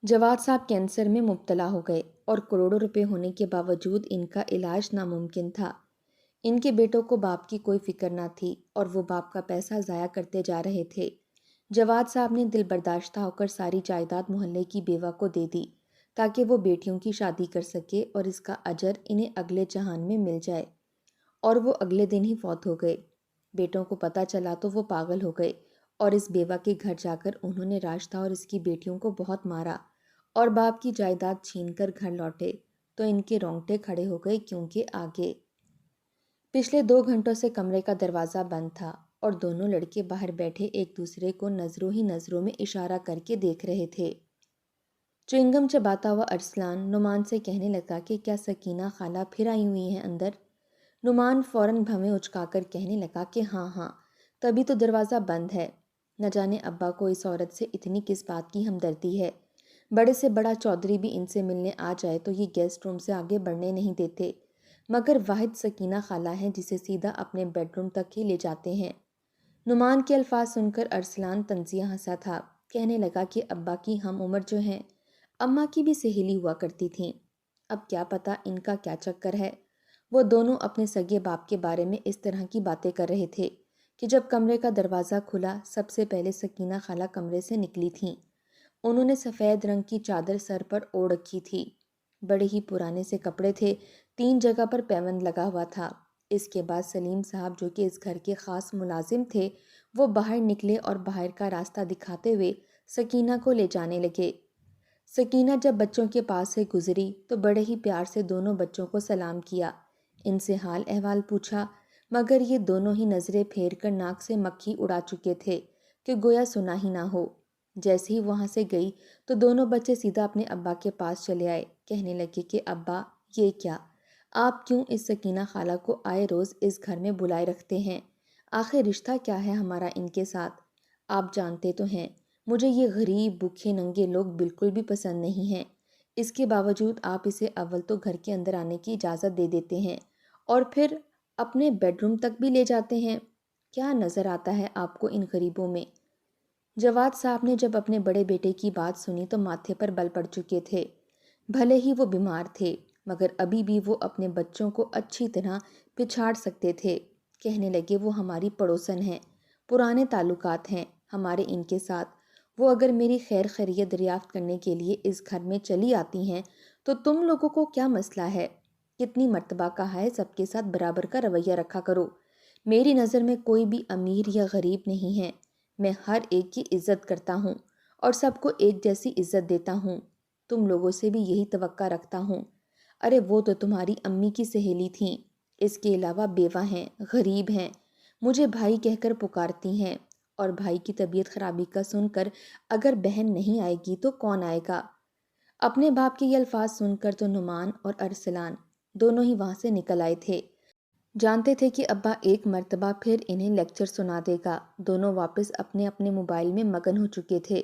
جواد صاحب کینسر میں مبتلا ہو گئے اور کروڑوں روپے ہونے کے باوجود ان کا علاج ناممکن تھا۔ ان کے بیٹوں کو باپ کی کوئی فکر نہ تھی اور وہ باپ کا پیسہ ضائع کرتے جا رہے تھے۔ جواد صاحب نے دل برداشتہ ہو کر ساری جائیداد محلے کی بیوہ کو دے دی تاکہ وہ بیٹیوں کی شادی کر سکے اور اس کا اجر انہیں اگلے جہان میں مل جائے، اور وہ اگلے دن ہی فوت ہو گئے۔ بیٹوں کو پتہ چلا تو وہ پاگل ہو گئے اور اس بیوہ کے گھر جا کر انہوں نے راشدہ اور اس کی بیٹیوں کو بہت مارا اور باپ کی جائیداد چھین کر گھر لوٹے تو ان کے رونگٹے کھڑے ہو گئے، کیونکہ آگے پچھلے 2 گھنٹوں سے کمرے کا دروازہ بند تھا اور دونوں لڑکے باہر بیٹھے ایک دوسرے کو نظروں ہی نظروں میں اشارہ کر کے دیکھ رہے تھے۔ چوئنگم چباتا ہوا ارسلان نعمان سے کہنے لگا کہ کیا سکینہ خالہ پھر آئی ہوئی ہیں اندر؟ نعمان فوراً بھویں اچکا کر کہنے لگا کہ ہاں ہاں، تبھی تو دروازہ بند ہے۔ نہ جانے ابا کو اس عورت سے اتنی کس بات کی ہمدردی ہے۔ بڑے سے بڑا چودھری بھی ان سے ملنے آ جائے تو یہ گیسٹ روم سے آگے بڑھنے نہیں دیتے، مگر واحد سکینہ خالہ ہے جسے سیدھا اپنے بیڈ روم تک ہی لے جاتے ہیں۔ نعمان کے الفاظ سن کر ارسلان طنزیہ ہنسا تھا، کہنے لگا کہ ابا کی ہم عمر جو ہیں اماں کی بھی سہیلی ہوا کرتی تھیں، اب کیا پتہ ان کا کیا چکر ہے۔ وہ دونوں اپنے سگے باپ کے بارے میں اس طرح کی باتیں کر رہے تھے کہ جب کمرے کا دروازہ کھلا سب سے پہلے سکینہ خالہ کمرے سے نکلی تھیں۔ انہوں نے سفید رنگ کی چادر سر پر اوڑھ رکھی تھی، بڑے ہی پرانے سے کپڑے تھے، 3 جگہ پر پیوند لگا ہوا تھا۔ اس کے بعد سلیم صاحب جو کہ اس گھر کے خاص ملازم تھے، وہ باہر نکلے اور باہر کا راستہ دکھاتے ہوئے سکینہ کو لے جانے لگے۔ سکینہ جب بچوں کے پاس سے گزری تو بڑے ہی پیار سے دونوں بچوں کو سلام کیا، ان سے حال احوال پوچھا، مگر یہ دونوں ہی نظریں پھیر کر ناک سے مکھی اڑا چکے تھے کہ گویا سنا ہی نہ ہو۔ جیسے ہی وہاں سے گئی تو دونوں بچے سیدھا اپنے ابا کے پاس چلے آئے، کہنے لگے کہ ابا یہ کیا، آپ کیوں اس سکینہ خالہ کو آئے روز اس گھر میں بلائے رکھتے ہیں؟ آخر رشتہ کیا ہے ہمارا ان کے ساتھ؟ آپ جانتے تو ہیں مجھے یہ غریب بھوکے ننگے لوگ بالکل بھی پسند نہیں ہیں، اس کے باوجود آپ اسے اول تو گھر کے اندر آنے کی اجازت دے دیتے ہیں اور پھر اپنے بیڈ روم تک بھی لے جاتے ہیں۔ کیا نظر آتا ہے آپ کو ان غریبوں میں؟ جواد صاحب نے جب اپنے بڑے بیٹے کی بات سنی تو ماتھے پر بل پڑ چکے تھے۔ بھلے ہی وہ بیمار تھے مگر ابھی بھی وہ اپنے بچوں کو اچھی طرح پچھاڑ سکتے تھے۔ کہنے لگے وہ ہماری پڑوسن ہیں، پرانے تعلقات ہیں ہمارے ان کے ساتھ، وہ اگر میری خیر خیریت دریافت کرنے کے لیے اس گھر میں چلی آتی ہیں تو تم لوگوں کو کیا مسئلہ ہے؟ کتنی مرتبہ کہا ہے سب کے ساتھ برابر کا رویہ رکھا کرو۔ میری نظر میں کوئی بھی امیر یا غریب نہیں ہے، میں ہر ایک کی عزت کرتا ہوں اور سب کو ایک جیسی عزت دیتا ہوں، تم لوگوں سے بھی یہی توقع رکھتا ہوں۔ ارے وہ تو تمہاری امی کی سہیلی تھیں، اس کے علاوہ بیوہ ہیں، غریب ہیں، مجھے بھائی کہہ کر پکارتی ہیں، اور بھائی کی طبیعت خرابی کا سن کر اگر بہن نہیں آئے گی تو کون آئے گا؟ اپنے باپ کے یہ الفاظ سن کر تو نعمان اور ارسلان دونوں ہی وہاں سے نکل آئے تھے، جانتے تھے کہ ابا ایک مرتبہ پھر انہیں لیکچر سنا دے گا۔ دونوں واپس اپنے اپنے موبائل میں مگن ہو چکے تھے۔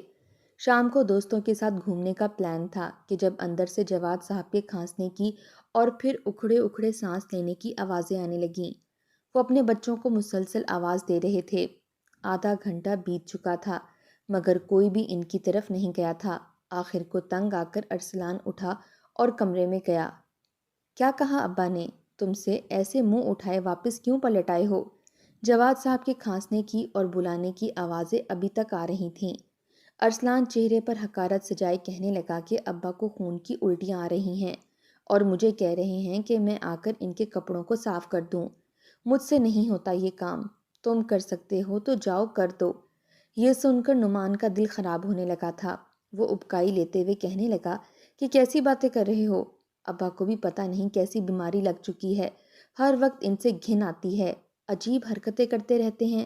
شام کو دوستوں کے ساتھ گھومنے کا پلان تھا کہ جب اندر سے جواد صاحب کے کھانسنے کی اور پھر اکھڑے اکھڑے سانس لینے کی آوازیں آنے لگیں۔ وہ اپنے بچوں کو مسلسل آواز دے رہے تھے۔ آدھا گھنٹہ بیت چکا تھا مگر کوئی بھی ان کی طرف نہیں گیا تھا۔ آخر کو تنگ آ کر ارسلان اٹھا اور کمرے میں گیا۔ کیا کہا ابا نے؟ تم سے ایسے منہ اٹھائے واپس کیوں پلٹ آئے ہو؟ جواد صاحب کے کھانسنے کی اور بلانے کی آوازیں ابھی تک آ رہی تھیں۔ ارسلان چہرے پر حقارت سجائے کہنے لگا کہ ابا کو خون کی الٹیاں آ رہی ہیں اور مجھے کہہ رہے ہیں کہ میں آ کر ان کے کپڑوں کو صاف کر دوں۔ مجھ سے نہیں ہوتا یہ کام، تم کر سکتے ہو تو جاؤ کر دو۔ یہ سن کر نعمان کا دل خراب ہونے لگا تھا۔ وہ ابکائی لیتے ہوئے کہنے لگا کہ کیسی باتیں کر رہے ہو؟ ابا کو بھی پتہ نہیں کیسی بیماری لگ چکی ہے، ہر وقت ان سے گھن آتی ہے، عجیب حرکتیں کرتے رہتے ہیں۔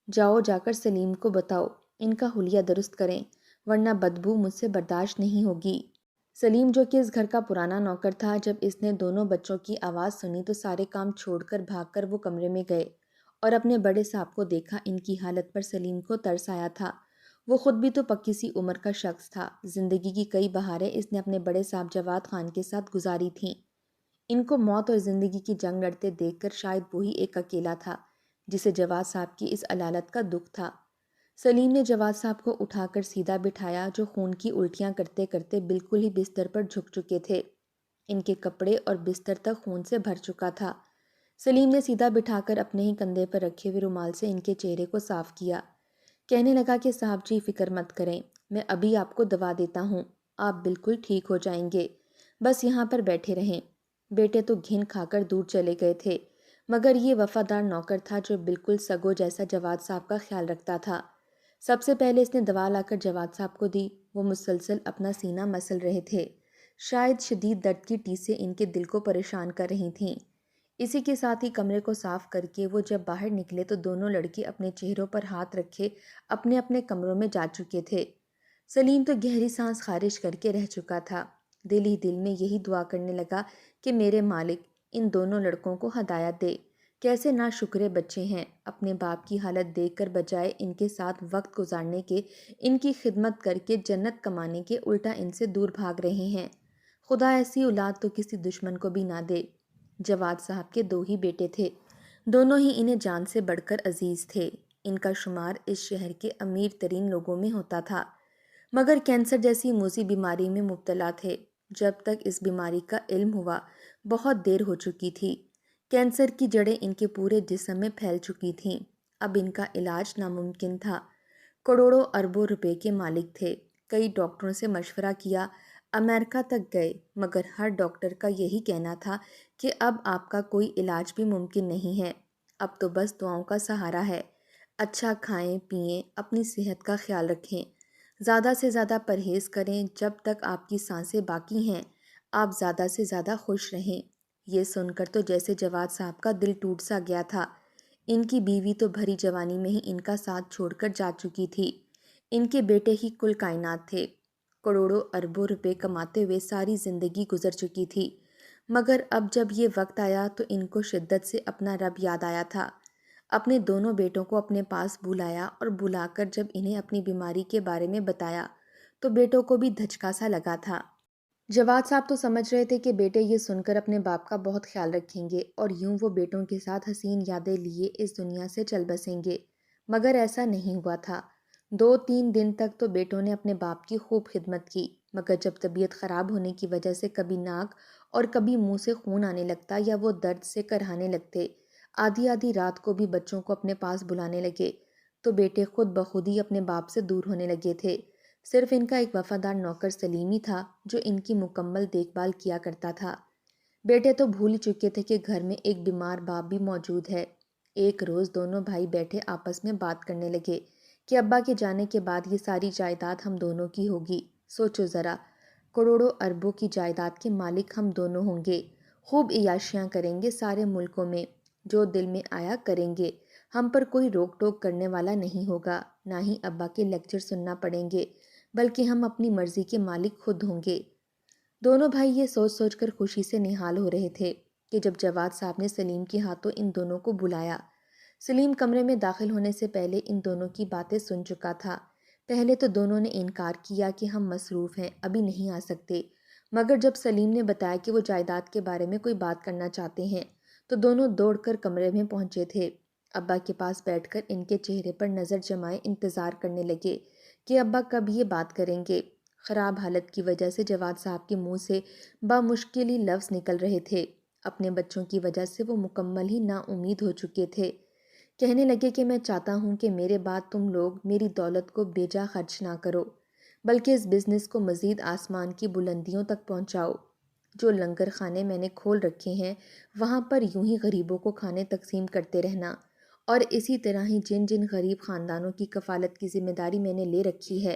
جاؤ جا کر سلیم کو بتاؤ ان کا حلیہ درست کریں، ورنہ بدبو مجھ سے برداشت نہیں ہوگی۔ سلیم جو کہ اس گھر کا پرانا نوکر تھا، جب اس نے دونوں بچوں کی آواز سنی تو سارے کام چھوڑ کر بھاگ کر وہ کمرے میں گئے اور اپنے بڑے صاحب کو دیکھا۔ ان کی حالت پر سلیم کو ترس آیا تھا، وہ خود بھی تو پکی سی عمر کا شخص تھا، زندگی کی کئی بہاریں اس نے اپنے بڑے صاحب جواد خان کے ساتھ گزاری تھیں۔ ان کو موت اور زندگی کی جنگ لڑتے دیکھ کر شاید وہی ایک اکیلا تھا جسے جواد صاحب کی اس علالت کا دکھ تھا۔ سلیم نے جواد صاحب کو اٹھا کر سیدھا بٹھایا، جو خون کی الٹیاں کرتے کرتے بالکل ہی بستر پر جھک چکے تھے۔ ان کے کپڑے اور بستر تک خون سے بھر چکا تھا۔ سلیم نے سیدھا بٹھا کر اپنے ہی کندھے پر رکھے ہوئے رومال سے ان کے چہرے کو صاف کیا۔ کہنے لگا کہ صاحب جی فکر مت کریں، میں ابھی آپ کو دوا دیتا ہوں، آپ بالکل ٹھیک ہو جائیں گے، بس یہاں پر بیٹھے رہیں۔ بیٹے تو گھن کھا کر دور چلے گئے تھے، مگر یہ وفادار نوکر تھا جو بالکل سگو جیسا جواد صاحب کا خیال رکھتا تھا۔ سب سے پہلے اس نے دوا لا کر جواد صاحب کو دی۔ وہ مسلسل اپنا سینہ مسل رہے تھے، شاید شدید درد کی ٹیسیں ان کے دل کو پریشان کر رہی تھیں۔ اسی کے ساتھ ہی کمرے کو صاف کر کے وہ جب باہر نکلے تو دونوں لڑکے اپنے چہروں پر ہاتھ رکھے اپنے اپنے کمروں میں جا چکے تھے۔ سلیم تو گہری سانس خارج کر کے رہ چکا تھا، دل ہی دل میں یہی دعا کرنے لگا کہ میرے مالک ان دونوں لڑکوں کو ہدایت دے، کیسے ناشکرے بچے ہیں، اپنے باپ کی حالت دیکھ کر بجائے ان کے ساتھ وقت گزارنے کے، ان کی خدمت کر کے جنت کمانے کے، الٹا ان سے دور بھاگ رہے ہیں۔ خدا ایسی اولاد تو کسی دشمن کو بھی نہ دے۔ جواد صاحب کے 2 ہی بیٹے تھے، دونوں ہی انہیں جان سے بڑھ کر عزیز تھے۔ ان کا شمار اس شہر کے امیر ترین لوگوں میں ہوتا تھا، مگر کینسر جیسی موذی بیماری میں مبتلا تھے۔ جب تک اس بیماری کا علم ہوا بہت دیر ہو چکی تھی۔ کینسر کی جڑیں ان کے پورے جسم میں پھیل چکی تھیں، اب ان کا علاج ناممکن تھا۔ کروڑوں اربوں روپے کے مالک تھے، کئی ڈاکٹروں سے مشورہ کیا، امریکہ تک گئے، مگر ہر ڈاکٹر کا یہی کہنا تھا کہ اب آپ کا کوئی علاج بھی ممکن نہیں ہے، اب تو بس دعاؤں کا سہارا ہے۔ اچھا کھائیں پئیں، اپنی صحت کا خیال رکھیں، زیادہ سے زیادہ پرہیز کریں، جب تک آپ کی سانسیں باقی ہیں آپ زیادہ سے زیادہ خوش رہیں۔ یہ سن کر تو جیسے جواد صاحب کا دل ٹوٹ سا گیا تھا۔ ان کی بیوی تو بھری جوانی میں ہی ان کا ساتھ چھوڑ کر جا چکی تھی، ان کے بیٹے ہی کل کائنات تھے، کروڑوں اربوں روپے کماتے ہوئے ساری زندگی گزر چکی تھی، مگر اب جب یہ وقت آیا تو ان کو شدت سے اپنا رب یاد آیا تھا۔ اپنے دونوں بیٹوں کو اپنے پاس بلایا اور بلا کر جب انہیں اپنی بیماری کے بارے میں بتایا تو بیٹوں کو بھی دھچکا سا لگا تھا۔ جواد صاحب تو سمجھ رہے تھے کہ بیٹے یہ سن کر اپنے باپ کا بہت خیال رکھیں گے اور یوں وہ بیٹوں کے ساتھ حسین یادیں لیے اس دنیا سے چل بسیں گے، مگر ایسا نہیں ہوا تھا۔ 2-3 دن تک تو بیٹوں نے اپنے باپ کی خوب خدمت کی، مگر جب طبیعت خراب ہونے کی وجہ سے کبھی ناک اور کبھی منہ سے خون آنے لگتا یا وہ درد سے کرہانے لگتے، آدھی آدھی رات کو بھی بچوں کو اپنے پاس بلانے لگے، تو بیٹے خود بخود ہی اپنے باپ سے دور ہونے لگے تھے۔ صرف ان کا ایک وفادار نوکر سلیم ہی تھا جو ان کی مکمل دیکھ بھال کیا کرتا تھا۔ بیٹے تو بھول ہی چکے تھے کہ گھر میں ایک بیمار باپ بھی موجود ہے۔ ایک روز دونوں بھائی بیٹھے آپس میں بات کرنے لگے کہ ابا کے جانے کے بعد یہ ساری جائیداد ہم دونوں کی ہوگی۔ سوچو ذرا، کروڑوں اربوں کی جائیداد کے مالک ہم دونوں ہوں گے، خوب عیاشیاں کریں گے سارے ملکوں میں، جو دل میں آیا کریں گے، ہم پر کوئی روک ٹوک کرنے والا نہیں ہوگا، نہ ہی ابا کے لیکچر سننا پڑیں گے، بلکہ ہم اپنی مرضی کے مالک خود ہوں گے۔ دونوں بھائی یہ سوچ سوچ کر خوشی سے نہال ہو رہے تھے کہ جب جواد صاحب نے سلیم کے ہاتھوں ان دونوں کو بلایا۔ سلیم کمرے میں داخل ہونے سے پہلے ان دونوں کی باتیں سن چکا تھا۔ پہلے تو دونوں نے انکار کیا کہ ہم مصروف ہیں، ابھی نہیں آ سکتے، مگر جب سلیم نے بتایا کہ وہ جائیداد کے بارے میں کوئی بات کرنا چاہتے ہیں تو دونوں دوڑ کر کمرے میں پہنچے تھے۔ ابا کے پاس بیٹھ کر ان کے چہرے پر نظر جمائے انتظار کرنے لگے کہ ابا کب یہ بات کریں گے۔ خراب حالت کی وجہ سے جواد صاحب کے منہ سے بامشکل ہی لفظ نکل رہے تھے، اپنے بچوں کی وجہ سے وہ مکمل ہی نا امید ہو چکے تھے۔ کہنے لگے کہ میں چاہتا ہوں کہ میرے بعد تم لوگ میری دولت کو بے جا خرچ نہ کرو، بلکہ اس بزنس کو مزید آسمان کی بلندیوں تک پہنچاؤ۔ جو لنگر خانے میں نے کھول رکھے ہیں وہاں پر یوں ہی غریبوں کو کھانے تقسیم کرتے رہنا، اور اسی طرح ہی جن جن غریب خاندانوں کی کفالت کی ذمہ داری میں نے لے رکھی ہے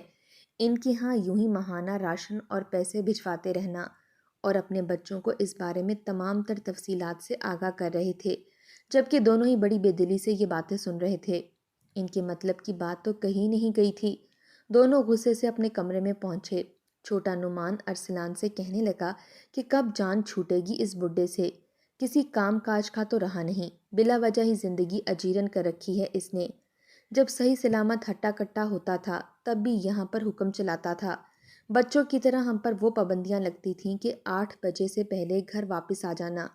ان کے ہاں یوں ہی ماہانہ راشن اور پیسے بھجواتے رہنا، اور اپنے بچوں کو اس بارے میں تمام تر تفصیلات سے آگاہ کر رہے تھے، جبکہ دونوں ہی بڑی بے دلی سے یہ باتیں سن رہے تھے۔ ان کے مطلب کی بات تو کہیں نہیں گئی تھی۔ دونوں غصے سے اپنے کمرے میں پہنچے۔ چھوٹا نعمان ارسلان سے کہنے لگا کہ کب جان چھوٹے گی اس بڈھے سے، کسی کام کاج کا تو رہا نہیں، بلا وجہ ہی زندگی اجیرن کر رکھی ہے اس نے، جب صحیح سلامت ہٹا کٹا ہوتا تھا تب بھی یہاں پر حکم چلاتا تھا، بچوں کی طرح ہم پر وہ پابندیاں لگتی تھیں کہ 8 بجے سے پہلے گھر واپس آ جانا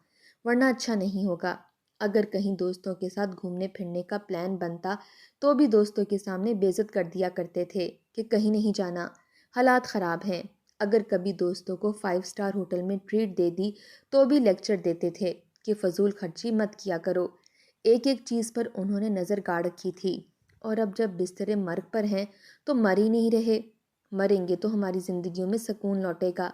ورنہ اچھا نہیں ہوگا۔ اگر کہیں دوستوں کے ساتھ گھومنے پھرنے کا پلان بنتا تو بھی دوستوں کے سامنے بے عزت کر دیا کرتے تھے کہ کہیں نہیں جانا، حالات خراب ہیں۔ اگر کبھی دوستوں کو 5 اسٹار ہوٹل میں ٹریٹ دے دی تو بھی لیکچر دیتے تھے کہ فضول خرچی مت کیا کرو۔ ایک ایک چیز پر انہوں نے نظر گاڑ رکھی تھی، اور اب جب بستر مرگ پر ہیں تو مر ہی نہیں رہے۔ مریں گے تو ہماری زندگیوں میں سکون لوٹے گا۔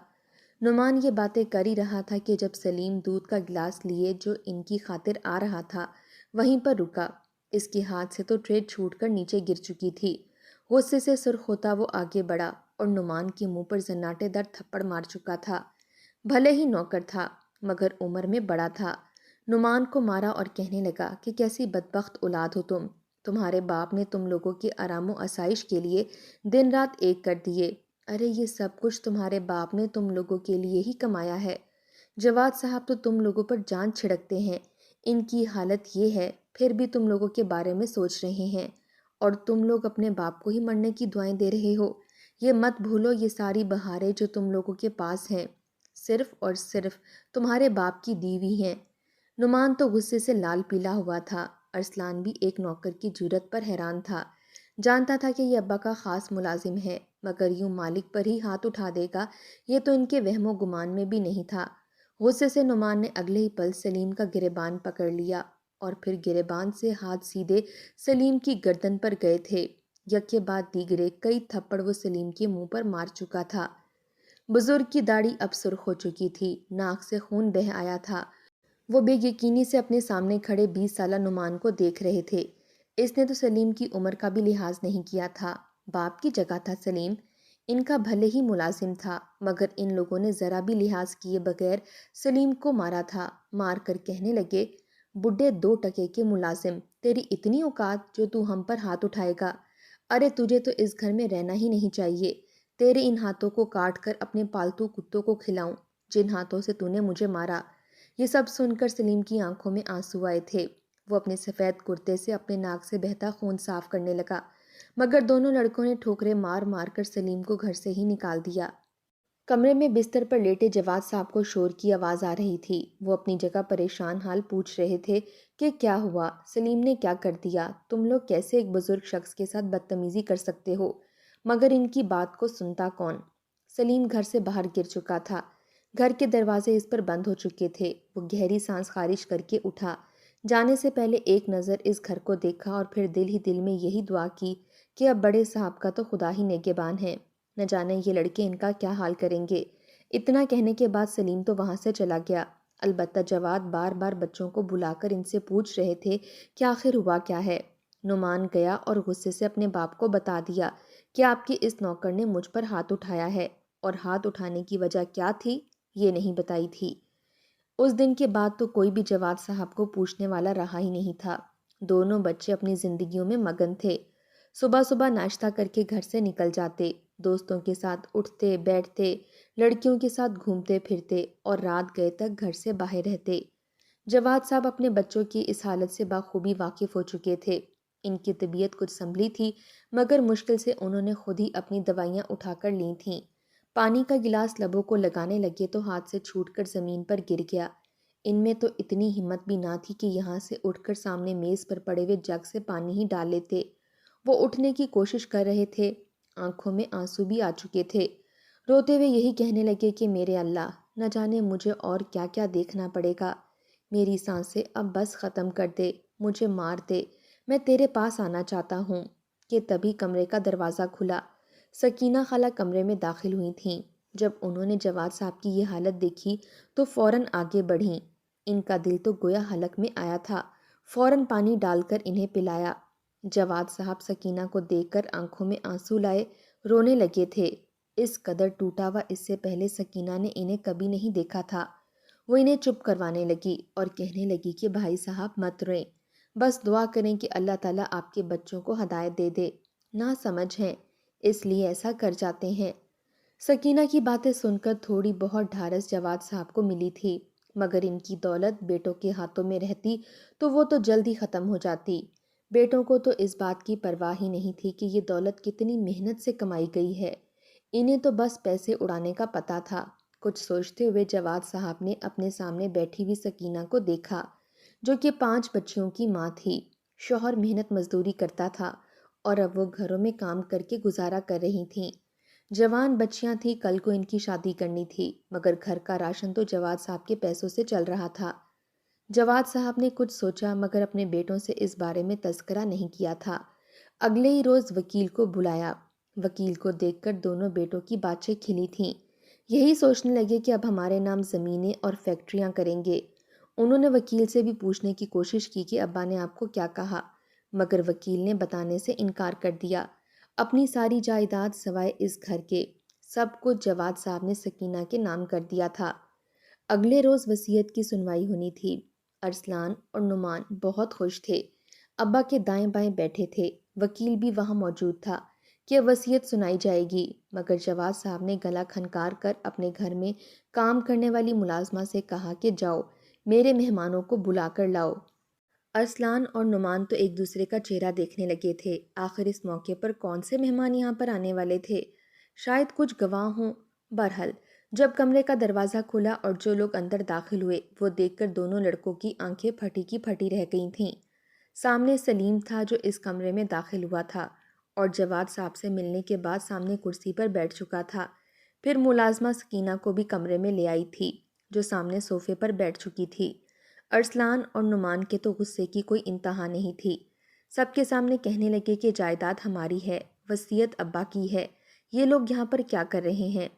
نعمان یہ باتیں کر ہی رہا تھا کہ جب سلیم دودھ کا گلاس لیے جو ان کی خاطر آ رہا تھا وہیں پر رکا۔ اس کے ہاتھ سے تو ٹرے چھوٹ کر نیچے گر چکی تھی۔ غصے سے سرخ ہوتا وہ آگے بڑھا اور نعمان کے منہ پر زناٹے دار تھپڑ مار چکا تھا۔ بھلے ہی نوکر تھا مگر عمر میں بڑا تھا۔ نعمان کو مارا اور کہنے لگا کہ کیسی بدبخت اولاد ہو تم، تمہارے باپ نے تم لوگوں کی آرام و آسائش کے لیے دن رات ایک کر دیے۔ ارے یہ سب کچھ تمہارے باپ نے تم لوگوں کے لیے ہی کمایا ہے۔ جواد صاحب تو تم لوگوں پر جان چھڑکتے ہیں، ان کی حالت یہ ہے پھر بھی تم لوگوں کے بارے میں سوچ رہے ہیں، اور تم لوگ اپنے باپ کو ہی مرنے کی دعائیں دے رہے ہو۔ یہ مت بھولو یہ ساری بہاریں جو تم لوگوں کے پاس ہیں صرف اور صرف تمہارے باپ کی دی ہوئی ہیں۔ نعمان تو غصے سے لال پیلا ہوا تھا۔ ارسلان بھی ایک نوکر کی جرأت پر حیران تھا۔ جانتا تھا کہ یہ ابا کا خاص ملازم ہے مگر یوں مالک پر ہی ہاتھ اٹھا دے گا یہ تو ان کے وہم و گمان میں بھی نہیں تھا۔ غصے سے نعمان نے اگلے ہی پل سلیم کا گریبان پکڑ لیا اور پھر گریبان سے ہاتھ سیدھے سلیم کی گردن پر گئے تھے۔ یک کے بعد دیگرے کئی تھپڑ وہ سلیم کے منہ پر مار چکا تھا۔ بزرگ کی داڑھی اب سرخ ہو چکی تھی، ناک سے خون بہہ آیا تھا۔ وہ بے یقینی سے اپنے سامنے کھڑے 20 سالہ نعمان کو دیکھ رہے تھے۔ اس نے تو سلیم کی عمر کا بھی لحاظ نہیں کیا تھا۔ باپ کی جگہ تھا سلیم، ان کا بھلے ہی ملازم تھا مگر ان لوگوں نے ذرا بھی لحاظ کیے بغیر سلیم کو مارا تھا۔ مار کر کہنے لگے، بڈھے 2 ٹکے کے ملازم، تیری اتنی اوقات جو تو ہم پر ہاتھ اٹھائے گا؟ ارے تجھے تو اس گھر میں رہنا ہی نہیں چاہیے۔ تیرے ان ہاتھوں کو کاٹ کر اپنے پالتو کتوں کو کھلاؤں جن ہاتھوں سے تو نے مجھے مارا۔ یہ سب سن کر سلیم کی آنکھوں میں آنسو آئے تھے۔ وہ اپنے سفید کرتے سے اپنے ناک سے بہتا خون صاف کرنے لگا مگر دونوں لڑکوں نے ٹھوکریں مار مار کر سلیم کو گھر سے ہی نکال دیا۔ کمرے میں بستر پر لیٹے جواد صاحب کو شور کی آواز آ رہی تھی۔ وہ اپنی جگہ پریشان حال پوچھ رہے تھے کہ کیا ہوا، سلیم نے کیا کر دیا، تم لوگ کیسے ایک بزرگ شخص کے ساتھ بدتمیزی کر سکتے ہو؟ مگر ان کی بات کو سنتا کون؟ سلیم گھر سے باہر گر چکا تھا، گھر کے دروازے اس پر بند ہو چکے تھے۔ وہ گہری سانس خارج کر کے اٹھا، جانے سے پہلے ایک نظر اس گھر کو دیکھا اور پھر دل ہی دل میں یہی دعا کی کہ اب بڑے صاحب کا تو خدا ہی نگہبان ہے، نہ جانے یہ لڑکے ان کا کیا حال کریں گے۔ اتنا کہنے کے بعد سلیم تو وہاں سے چلا گیا۔ البتہ جواد بار بار بچوں کو بلا کر ان سے پوچھ رہے تھے کہ آخر ہوا کیا ہے۔ نعمان گیا اور غصے سے اپنے باپ کو بتا دیا کہ آپ کے اس نوکر نے مجھ پر ہاتھ اٹھایا ہے، اور ہاتھ اٹھانے کی وجہ کیا تھی یہ نہیں بتائی تھی۔ اس دن کے بعد تو کوئی بھی جواد صاحب کو پوچھنے والا رہا ہی نہیں تھا۔ دونوں بچے اپنی زندگیوں میں مگن تھے۔ صبح صبح ناشتہ کر کے گھر سے نکل جاتے، دوستوں کے ساتھ اٹھتے بیٹھتے، لڑکیوں کے ساتھ گھومتے پھرتے اور رات گئے تک گھر سے باہر رہتے۔ جواد صاحب اپنے بچوں کی اس حالت سے بخوبی واقف ہو چکے تھے۔ ان کی طبیعت کچھ سنبھلی تھی مگر مشکل سے انہوں نے خود ہی اپنی دوائیاں اٹھا کر لی تھیں۔ پانی کا گلاس لبوں کو لگانے لگے تو ہاتھ سے چھوٹ کر زمین پر گر گیا۔ ان میں تو اتنی ہمت بھی نہ تھی کہ یہاں سے اٹھ کر سامنے میز پر پڑے ہوئے جگ سے پانی ہی ڈال لیتے۔ وہ اٹھنے کی کوشش کر رہے تھے، آنکھوں میں آنسو بھی آ چکے تھے۔ روتے ہوئے یہی کہنے لگے کہ میرے اللہ، نہ جانے مجھے اور کیا کیا دیکھنا پڑے گا۔ میری سانسیں اب بس ختم کر دے، مجھے مار دے، میں تیرے پاس آنا چاہتا ہوں۔ کہ تبھی کمرے کا دروازہ کھلا۔ سکینہ خالہ کمرے میں داخل ہوئی تھیں۔ جب انہوں نے جواد صاحب کی یہ حالت دیکھی تو فوراً آگے بڑھیں۔ ان کا دل تو گویا حلق میں آیا تھا۔ فوراً پانی ڈال کر انہیں پلایا۔ جواد صاحب سکینہ کو دیکھ کر آنکھوں میں آنسو لائے رونے لگے تھے۔ اس قدر ٹوٹا ہوا اس سے پہلے سکینہ نے انہیں کبھی نہیں دیکھا تھا۔ وہ انہیں چپ کروانے لگی اور کہنے لگی کہ بھائی صاحب مت روئیں، بس دعا کریں کہ اللہ تعالیٰ آپ کے بچوں کو ہدایت دے دے، نہ سمجھ ہیں اس لیے ایسا کر جاتے ہیں۔ سکینہ کی باتیں سن کر تھوڑی بہت ڈھارس جواد صاحب کو ملی تھی مگر ان کی دولت بیٹوں کے ہاتھوں میں رہتی تو وہ تو جلد ہی ختم ہو جاتی۔ بیٹوں کو تو اس بات کی پرواہ ہی نہیں تھی کہ یہ دولت کتنی محنت سے کمائی گئی ہے، انہیں تو بس پیسے اڑانے کا پتہ تھا۔ کچھ سوچتے ہوئے جواد صاحب نے اپنے سامنے بیٹھی ہوئی سکینہ کو دیکھا جو کہ 5 بچیوں کی ماں تھی۔ شوہر محنت مزدوری کرتا تھا اور اب وہ گھروں میں کام کر کے گزارا کر رہی تھیں۔ جوان بچیاں تھیں، کل کو ان کی شادی کرنی تھی، مگر گھر کا راشن تو جواد صاحب کے پیسوں سے چل رہا تھا۔ جواد صاحب نے کچھ سوچا مگر اپنے بیٹوں سے اس بارے میں تذکرہ نہیں کیا تھا۔ اگلے ہی روز وکیل کو بلایا۔ وکیل کو دیکھ کر دونوں بیٹوں کی باتیں کھلی تھیں۔ یہی سوچنے لگے کہ اب ہمارے نام زمینیں اور فیکٹریاں کریں گے۔ انہوں نے وکیل سے بھی پوچھنے کی کوشش کی کہ ابا نے آپ کو کیا کہا، مگر وکیل نے بتانے سے انکار کر دیا۔ اپنی ساری جائیداد سوائے اس گھر کے سب کچھ جواد صاحب نے سکینہ کے نام کر دیا تھا۔ اگلے روز وصیت کی سنوائی ہونی تھی۔ ارسلان اور نعمان بہت خوش تھے۔ ابا کے دائیں بائیں بیٹھے تھے۔ وکیل بھی وہاں موجود تھا کہ وصیت سنائی جائے گی، مگر جواد صاحب نے گلا کھنکار کر اپنے گھر میں کام کرنے والی ملازمہ سے کہا کہ جاؤ میرے مہمانوں کو بلا کر لاؤ۔ ارسلان اور نعمان تو ایک دوسرے کا چہرہ دیکھنے لگے تھے۔ آخر اس موقع پر کون سے مہمان یہاں پر آنے والے تھے؟ شاید کچھ گواہ ہوں۔ بہرحال جب کمرے کا دروازہ کھلا اور جو لوگ اندر داخل ہوئے وہ دیکھ کر دونوں لڑکوں کی آنکھیں پھٹی کی پھٹی رہ گئی تھیں۔ سامنے سلیم تھا جو اس کمرے میں داخل ہوا تھا اور جواد صاحب سے ملنے کے بعد سامنے کرسی پر بیٹھ چکا تھا۔ پھر ملازمہ سکینہ کو بھی کمرے میں لے آئی تھی جو سامنے صوفے پر بیٹھ چکی تھی۔ ارسلان اور نعمان کے تو غصے کی کوئی انتہا نہیں تھی۔ سب کے سامنے کہنے لگے کہ جائیداد ہماری ہے، وصیت ابا کی ہے، یہ لوگ یہاں پر کیا کر رہے ہیں؟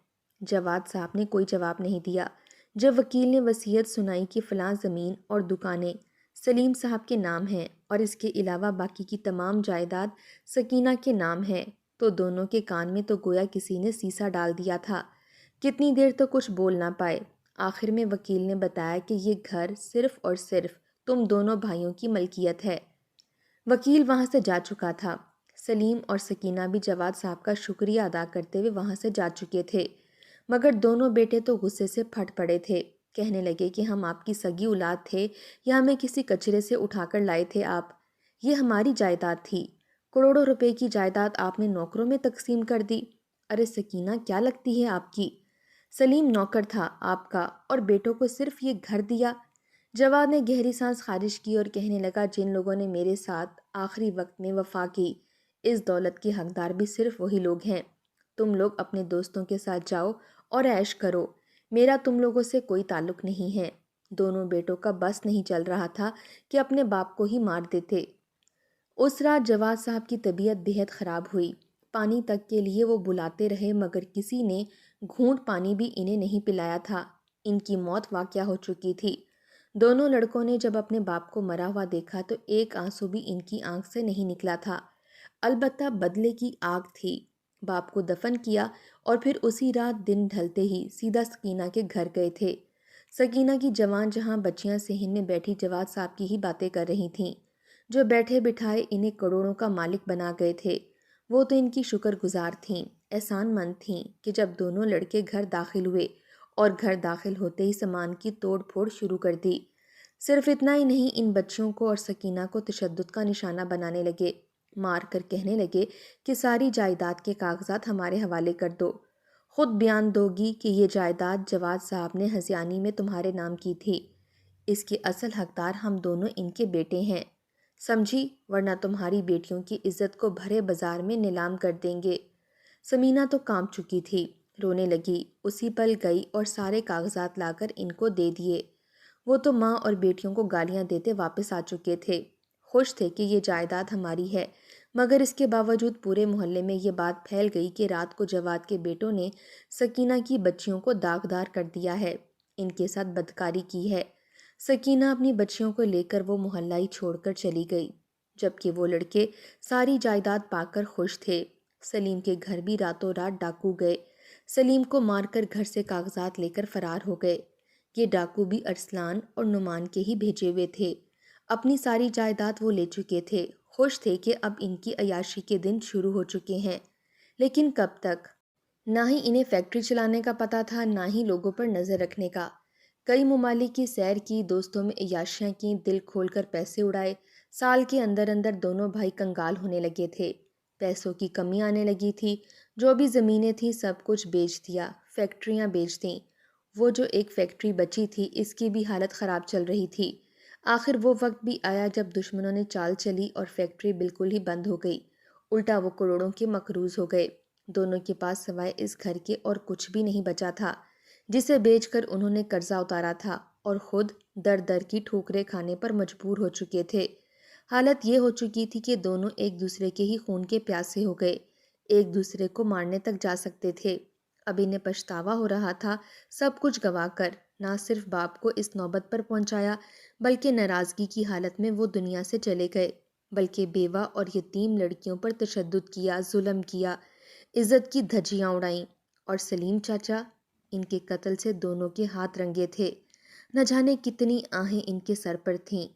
جواد صاحب نے کوئی جواب نہیں دیا۔ جب وکیل نے وصیت سنائی کہ فلاں زمین اور دکانیں سلیم صاحب کے نام ہیں اور اس کے علاوہ باقی کی تمام جائیداد سکینہ کے نام ہے، تو دونوں کے کان میں تو گویا کسی نے سیسا ڈال دیا تھا۔ کتنی دیر تو کچھ بول نہ پائے۔ آخر میں وکیل نے بتایا کہ یہ گھر صرف اور صرف تم دونوں بھائیوں کی ملکیت ہے۔ وکیل وہاں سے جا چکا تھا۔ سلیم اور سکینہ بھی جواد صاحب کا شکریہ ادا کرتے ہوئے وہاں سے جا چکے تھے، مگر دونوں بیٹے تو غصے سے پھٹ پڑے تھے۔ کہنے لگے کہ ہم آپ کی سگی اولاد تھے یا ہمیں کسی کچرے سے اٹھا کر لائے تھے آپ؟ یہ ہماری جائیداد تھی، کروڑوں روپے کی جائیداد آپ نے نوکروں میں تقسیم کر دی۔ ارے سکینہ کیا لگتی ہے آپ کی؟ سلیم نوکر تھا آپ کا اور بیٹوں کو صرف یہ گھر دیا۔ جواد نے گہری سانس خارج کی اور کہنے لگا جن لوگوں نے میرے ساتھ آخری وقت میں وفا کی، اس دولت کے حقدار بھی صرف وہی لوگ ہیں۔ تم لوگ اپنے دوستوں کے ساتھ جاؤ اور عیش کرو، میرا تم لوگوں سے کوئی تعلق نہیں ہے۔ دونوں بیٹوں کا بس نہیں چل رہا تھا کہ اپنے باپ کو ہی مار دیتے۔ اس رات جواد صاحب کی طبیعت بہت خراب ہوئی۔ پانی تک کے لیے وہ بلاتے رہے مگر کسی نے گھونٹ پانی بھی انہیں نہیں پلایا تھا۔ ان کی موت واقع ہو چکی تھی۔ دونوں لڑکوں نے جب اپنے باپ کو مرا ہوا دیکھا تو ایک آنسو بھی ان کی آنکھ سے نہیں نکلا تھا۔ البتہ بدلے کی آگ تھی۔ باپ کو دفن کیا اور پھر اسی رات دن ڈھلتے ہی سیدھا سکینہ کے گھر گئے تھے۔ سکینہ کی جوان جہاں بچیاں صحن میں بیٹھی جواد صاحب کی ہی باتیں کر رہی تھیں، جو بیٹھے بٹھائے انہیں کروڑوں کا مالک بنا گئے تھے۔ وہ تو ان کی شکر گزار تھیں، احسان مند تھیں کہ جب دونوں لڑکے گھر داخل ہوئے اور گھر داخل ہوتے ہی سامان کی توڑ پھوڑ شروع کر دی۔ صرف اتنا ہی نہیں، ان بچیوں کو اور سکینہ کو تشدد کا نشانہ بنانے لگے، مار کر کہنے لگے کہ ساری جائیداد کے کاغذات ہمارے حوالے کر دو، خود بیان دو گی کہ یہ جائیداد جواد صاحب نے ہذیانی میں تمہارے نام کی تھی، اس کے اصل حقدار ہم دونوں ان کے بیٹے ہیں، سمجھی، ورنہ تمہاری بیٹیوں کی عزت کو بھرے بازار میں نیلام کر دیں گے۔ سمینہ تو کانپ چکی تھی، رونے لگی، اسی پل گئی اور سارے کاغذات لا کر ان کو دے دیے۔ وہ تو ماں اور بیٹیوں کو گالیاں دیتے واپس آ چکے تھے، خوش تھے کہ یہ جائیداد ہماری ہے، مگر اس کے باوجود پورے محلے میں یہ بات پھیل گئی کہ رات کو جواد کے بیٹوں نے سکینہ کی بچیوں کو داغدار کر دیا ہے، ان کے ساتھ بدکاری کی ہے۔ سکینہ اپنی بچیوں کو لے کر وہ محلہ ہی چھوڑ کر چلی گئی، جبکہ وہ لڑکے ساری جائیداد پا کر خوش تھے۔ سلیم کے گھر بھی راتوں رات ڈاکو گئے، سلیم کو مار کر گھر سے کاغذات لے کر فرار ہو گئے۔ یہ ڈاکو بھی ارسلان اور نعمان کے ہی بھیجے ہوئے تھے۔ اپنی ساری جائیداد وہ لے چکے تھے، خوش تھے کہ اب ان کی عیاشی کے دن شروع ہو چکے ہیں، لیکن کب تک؟ نہ ہی انہیں فیکٹری چلانے کا پتہ تھا، نہ ہی لوگوں پر نظر رکھنے کا۔ کئی ممالک کی سیر کی، دوستوں میں عیاشیاں کی، دل کھول کر پیسے اڑائے۔ سال کے اندر اندر دونوں بھائی کنگال ہونے لگے تھے، پیسوں کی کمی آنے لگی تھی، جو بھی زمینیں تھیں سب کچھ بیچ دیا، فیکٹریاں بیچ دیں۔ وہ جو ایک فیکٹری بچی تھی اس کی بھی حالت خراب چل رہی تھی۔ آخر وہ وقت بھی آیا جب دشمنوں نے چال چلی اور فیکٹری بالکل ہی بند ہو گئی۔ الٹا وہ کروڑوں کے مقروض ہو گئے۔ دونوں کے پاس سوائے اس گھر کے اور کچھ بھی نہیں بچا تھا جسے بیچ کر انہوں نے قرضہ اتارا تھا، اور خود در در کی ٹھوکریں کھانے پر مجبور ہو چکے تھے۔ حالت یہ ہو چکی تھی کہ دونوں ایک دوسرے کے ہی خون کے پیاسے ہو گئے، ایک دوسرے کو مارنے تک جا سکتے تھے۔ اب انہیں پچھتاوا ہو رہا تھا سب کچھ گنوا کر، نہ صرف باپ کو اس نوبت پر پہنچایا بلکہ ناراضگی کی حالت میں وہ دنیا سے چلے گئے، بلکہ بیوہ اور یتیم لڑکیوں پر تشدد کیا، ظلم کیا، عزت کی دھجیاں اڑائیں۔ اور سلیم چاچا، ان کے قتل سے دونوں کے ہاتھ رنگے تھے۔ نہ جانے کتنی آہیں ان کے سر پر تھیں۔